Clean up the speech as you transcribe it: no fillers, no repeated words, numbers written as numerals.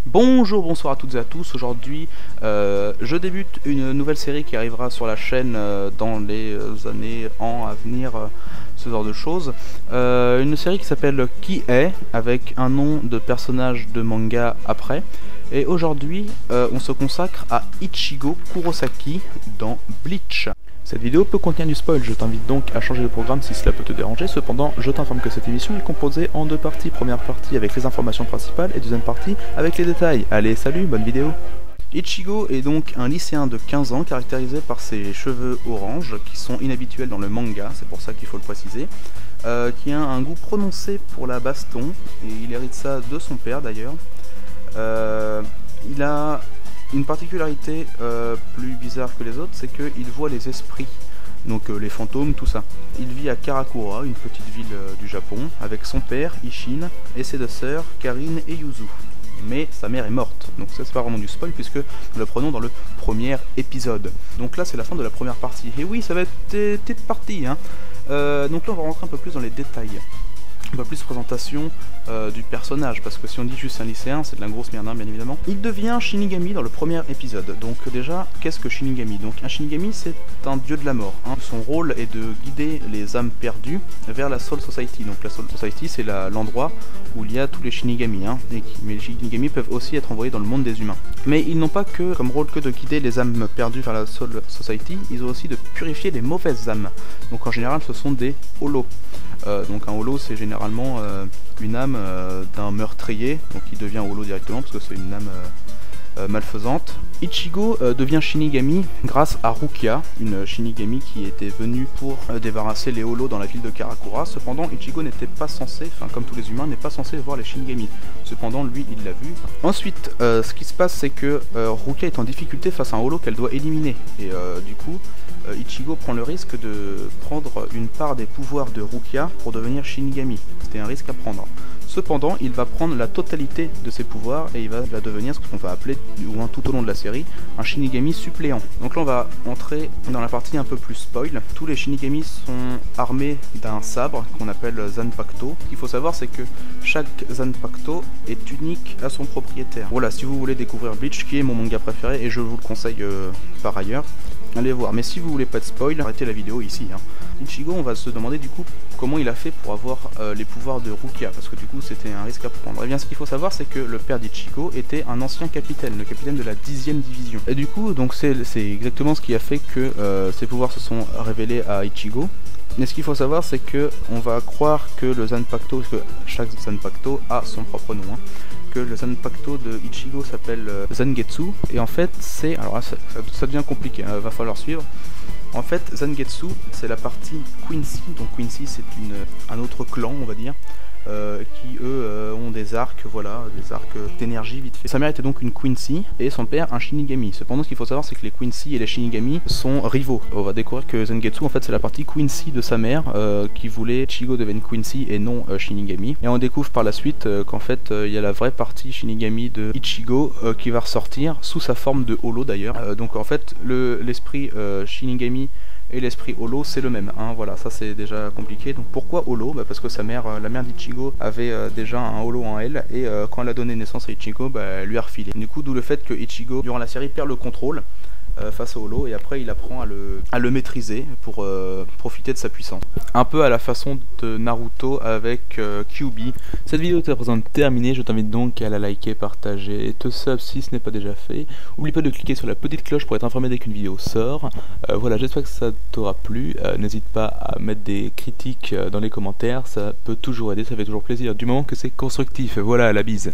Bonjour, bonsoir à toutes et à tous. Aujourd'hui, je débute une nouvelle série qui arrivera sur la chaîne dans les années, ans à venir, ce genre de choses. Une série qui s'appelle Qui est, avec un nom de personnage de manga après. Et aujourd'hui, on se consacre à Ichigo Kurosaki dans Bleach. Cette vidéo peut contenir du spoil, je t'invite donc à changer de programme si cela peut te déranger. Cependant, je t'informe que cette émission est composée en deux parties. Première partie avec les informations principales et deuxième partie avec les détails. Allez, salut, bonne vidéo. Ichigo est donc un lycéen de 15 ans caractérisé par ses cheveux orange qui sont inhabituels dans le manga, c'est pour ça qu'il faut le préciser, qui a un goût prononcé pour la baston, et il hérite ça de son père d'ailleurs. Il a une particularité plus bizarre que les autres, c'est qu'il voit les esprits, donc les fantômes, tout ça. Il vit à Karakura, une petite ville du Japon, avec son père, Ishin, et ses deux sœurs, Karin et Yuzu. Mais sa mère est morte, donc ça c'est pas vraiment du spoil puisque nous la prenons dans le premier épisode. Donc là c'est la fin de la première partie, et oui ça va être des petites parties, hein. Donc là on va rentrer un peu plus dans les détails. Un peu plus présentation du personnage, parce que si on dit juste un lycéen, c'est de la grosse merde, hein, bien évidemment. Il devient Shinigami dans le premier épisode. Donc déjà, qu'est-ce que Shinigami? Donc un Shinigami, c'est un dieu de la mort, hein. Son rôle est de guider les âmes perdues vers la Soul Society. Donc la Soul Society, c'est l'endroit où il y a tous les Shinigami, hein. Mais les Shinigami peuvent aussi être envoyés dans le monde des humains. Mais ils n'ont pas que comme rôle que de guider les âmes perdues vers la Soul Society, ils ont aussi de purifier les mauvaises âmes. Donc en général, ce sont des holos. Donc un holo, c'est généralement une âme d'un meurtrier, donc il devient holo directement parce que c'est une âme malfaisante. Ichigo devient Shinigami grâce à Rukia, une Shinigami qui était venue pour débarrasser les holos dans la ville de Karakura. Cependant, Ichigo n'était pas censé, enfin comme tous les humains, n'est pas censé voir les Shinigami. Cependant, lui, il l'a vu. Ensuite, ce qui se passe, c'est que Rukia est en difficulté face à un holo qu'elle doit éliminer. Et du coup, Ichigo prend le risque de prendre une part des pouvoirs de Rukia pour devenir Shinigami. C'était un risque à prendre. Cependant, il va prendre la totalité de ses pouvoirs et il va devenir ce qu'on va appeler, du moins tout au long de la série, un Shinigami suppléant. Donc là on va entrer dans la partie un peu plus spoil. Tous les Shinigami sont armés d'un sabre qu'on appelle Zanpakuto. Ce qu'il faut savoir, c'est que chaque Zanpakuto est unique à son propriétaire. Voilà, si vous voulez découvrir Bleach, qui est mon manga préféré et je vous le conseille par ailleurs, allez voir. Mais si vous voulez pas de spoil, arrêtez la vidéo ici, hein. Ichigo, on va se demander du coup comment il a fait pour avoir les pouvoirs de Rukia, parce que du coup c'était un risque à prendre. Et bien ce qu'il faut savoir, c'est que le père d'Ichigo était un ancien capitaine, le capitaine de la 10e division. Et du coup, donc c'est exactement ce qui a fait que ses pouvoirs se sont révélés à Ichigo. Mais ce qu'il faut savoir, c'est que on va croire que le Zanpakuto, parce que chaque Zanpakuto a son propre nom, hein, que le Zanpakuto de Ichigo s'appelle Zangetsu, et en fait c'est, alors là, ça devient compliqué, hein, va falloir suivre. En fait, Zangetsu, c'est la partie Quincy, donc Quincy c'est un autre clan, on va dire, qui eux ont des arcs, voilà, des arcs d'énergie vite fait. Sa mère était donc une Quincy et son père un Shinigami. Cependant, ce qu'il faut savoir, c'est que les Quincy et les Shinigami sont rivaux. On va découvrir que Zangetsu, en fait, c'est la partie Quincy de sa mère qui voulait Ichigo devienne Quincy et non Shinigami. Et on découvre par la suite qu'en fait, il y a la vraie partie Shinigami de Ichigo qui va ressortir sous sa forme de holo d'ailleurs. Donc en fait, l'esprit Shinigami et l'esprit holo c'est le même, hein, voilà, ça c'est déjà compliqué. Donc pourquoi holo? Parce que sa mère, la mère d'Ichigo avait déjà un holo en elle, et quand elle a donné naissance à Ichigo, elle lui a refilé. Du coup, d'où le fait que Ichigo durant la série perd le contrôle face au holo, et après il apprend à le maîtriser pour profiter de sa puissance. Un peu à la façon de Naruto avec Kyuubi. Cette vidéo est à présent terminée, je t'invite donc à la liker, partager et te sub si ce n'est pas déjà fait. Oublie pas de cliquer sur la petite cloche pour être informé dès qu'une vidéo sort. Voilà, j'espère que ça t'aura plu. N'hésite pas à mettre des critiques dans les commentaires, ça peut toujours aider, ça fait toujours plaisir, du moment que c'est constructif. Voilà, la bise.